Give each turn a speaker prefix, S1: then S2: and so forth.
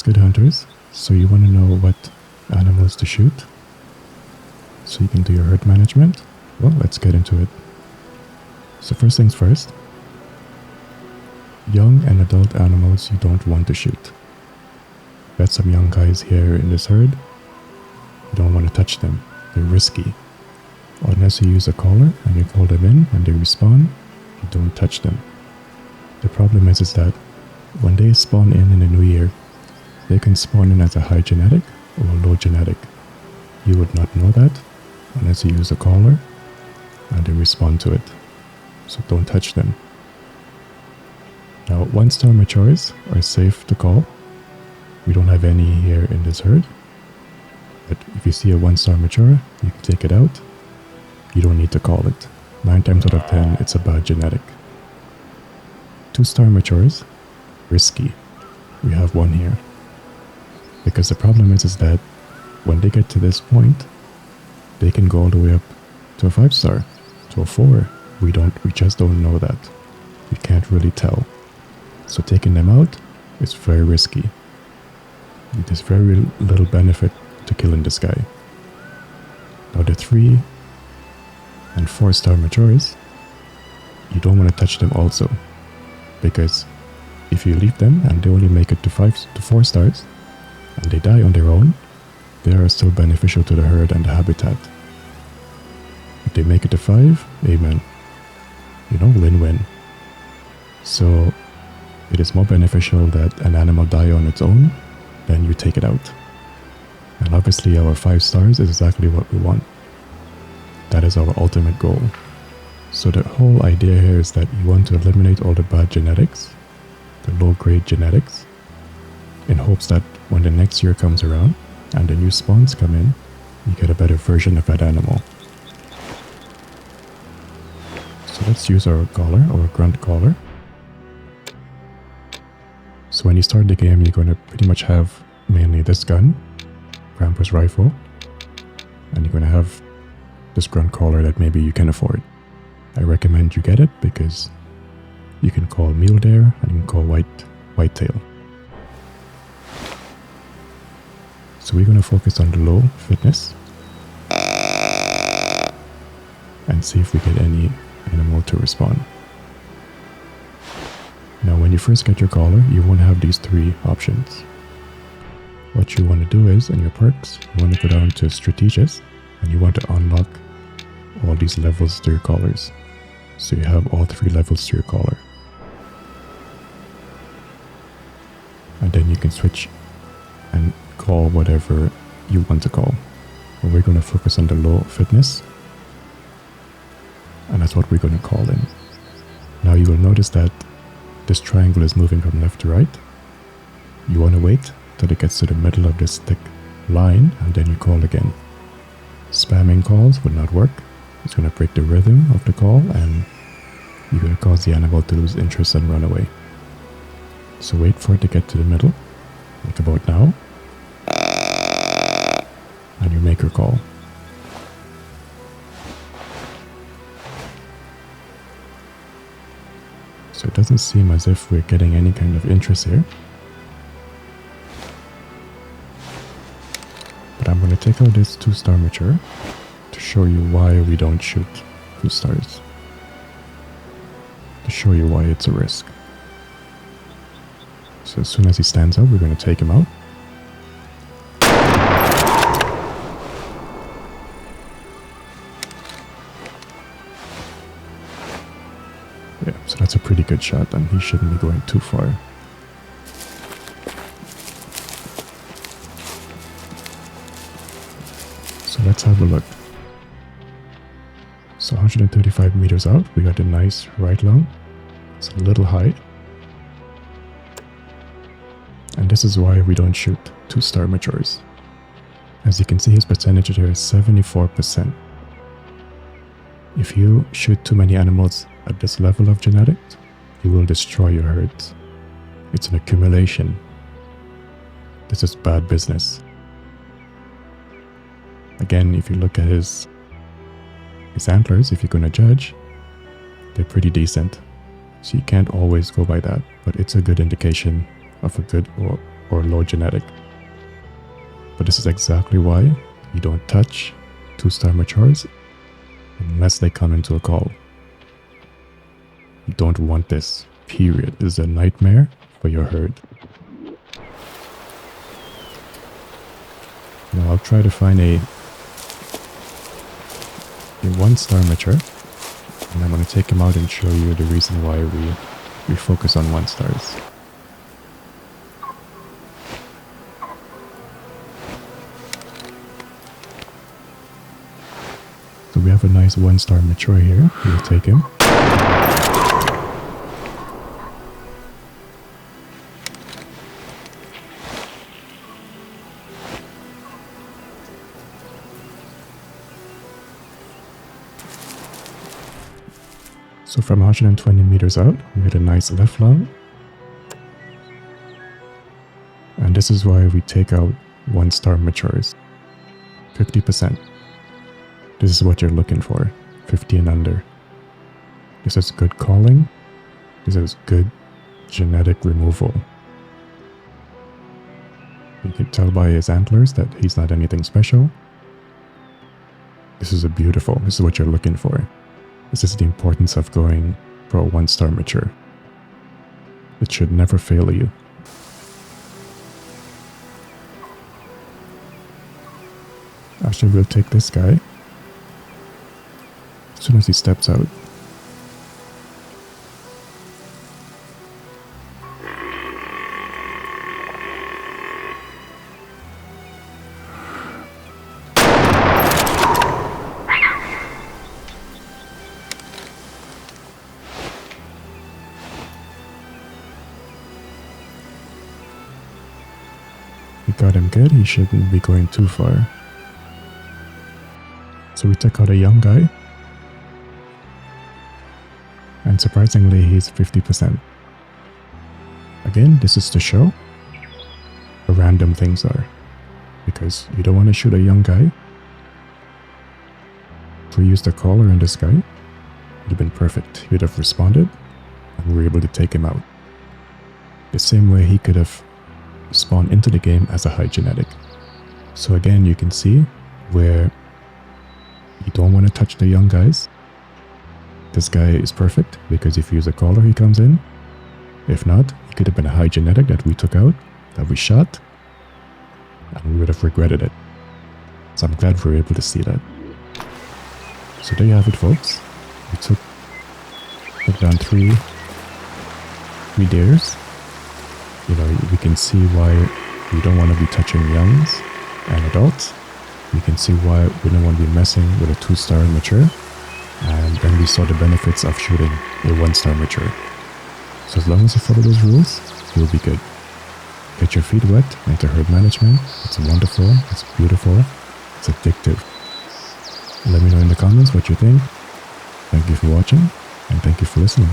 S1: good hunters. So you want to know what animals to shoot so you can do your herd management. Well, let's get into it. So first things first, young and adult animals you don't want to shoot. Got some young guys here in this herd. You don't want to touch them. They're risky. Unless you use a caller and you call them in and they respawn, you don't touch them. The problem is that when they spawn in the new year, they can spawn in as a high genetic or a low genetic. You would not know that unless you use a caller and they respond to it. So don't touch them. Now, 1-star matures are safe to call. We don't have any here in this herd. But if you see a 1-star mature, you can take it out. You don't need to call it. 9 times out of 10, it's a bad genetic. 2-star matures, risky. We have one here. Because the problem is that when they get to this point, they can go all the way up to a 5-star, to a 4. We just don't know that. We can't really tell. So taking them out is very risky. There's very little benefit to killing this guy. Now the 3 and 4-star matures, you don't want to touch them also. Because if you leave them and they only make it to 4 stars, and they die on their own, they are still beneficial to the herd and the habitat. If they make it to 5, amen. Win-win. So it is more beneficial that an animal die on its own than you take it out. And obviously our 5 stars is exactly what we want. That is our ultimate goal. So the whole idea here is that you want to eliminate all the bad genetics, the low-grade genetics, in hopes that when the next year comes around and the new spawns come in, you get a better version of that animal. So let's use our caller, or grunt caller. So when you start the game, you're going to pretty much have mainly this gun, Grandpa's rifle, and you're going to have this grunt caller that maybe you can afford. I recommend you get it because you can call mule deer and you can call whitetail. So we're going to focus on the low fitness and see if we get any animal to respond. Now when you first get your caller, you won't have these 3 options. What you want to do is, in your perks, you want to go down to strategist and you want to unlock all these levels to your callers. So you have all 3 levels to your caller. And then you can switch and call whatever you want to call. But we're going to focus on the low fitness. And that's what we're going to call in. Now you will notice that this triangle is moving from left to right. You want to wait till it gets to the middle of this thick line and then you call again. Spamming calls will not work. It's going to break the rhythm of the call and you're going to cause the animal to lose interest and run away. So wait for it to get to the middle, like about now, and you make your call. So it doesn't seem as if we're getting any kind of interest here. But I'm going to take out this 2-star mature to show you why we don't shoot 2 stars. To show you why it's a risk. So as soon as he stands up, we're going to take him out. Yeah, so that's a pretty good shot and he shouldn't be going too far. So let's have a look. So 135 meters out, we got a nice right lung. It's a little high. And this is why we don't shoot 2-star matures. As you can see, his percentage here is 74%. If you shoot too many animals at this level of genetics, you will destroy your herds. It's an accumulation. This is bad business. Again, if you look at his antlers, if you're going to judge, they're pretty decent. So you can't always go by that, but it's a good indication of a good or or low genetic. But this is exactly why you don't touch 2-star matures unless they come into a call. You don't want this, period. This is a nightmare for your herd. Now I'll try to find a 1-star mature, and I'm going to take him out and show you the reason why we focus on 1-stars. So we have a nice 1-star mature here. We'll take him. So from 120 meters out, we had a nice left lung. And this is why we take out 1-star matures. 50%. This is what you're looking for. 50 and under. This is good calling. This is good genetic removal. You can tell by his antlers that he's not anything special. This is this is what you're looking for. This is the importance of going for a 1-star mature. It should never fail you. Actually, we'll take this guy as soon as he steps out. We got him good, he shouldn't be going too far. So we took out a young guy. And surprisingly, he's 50%. Again, this is to show how random things are. Because you don't want to shoot a young guy. If we used a caller on this guy, it would have been perfect. He would have responded, and we were able to take him out. The same way he could have spawned into the game as a high genetic. So again, you can see where you don't want to touch the young guys. This guy is perfect because if you use a caller, he comes in. If not, he could have been a high genetic that we took out, that we shot, and we would have regretted it. So I'm glad we were able to see that. So there you have it, folks. We took down three dares. You know, we can see why we don't want to be touching youngs and adults. We can see why we don't want to be messing with a 2-star mature. And then we saw the benefits of shooting a 1-star mature. So as long as you follow those rules, you'll be good. Get your feet wet into herd management. It's wonderful, it's beautiful, it's addictive. Let me know in the comments what you think. Thank you for watching, and thank you for listening.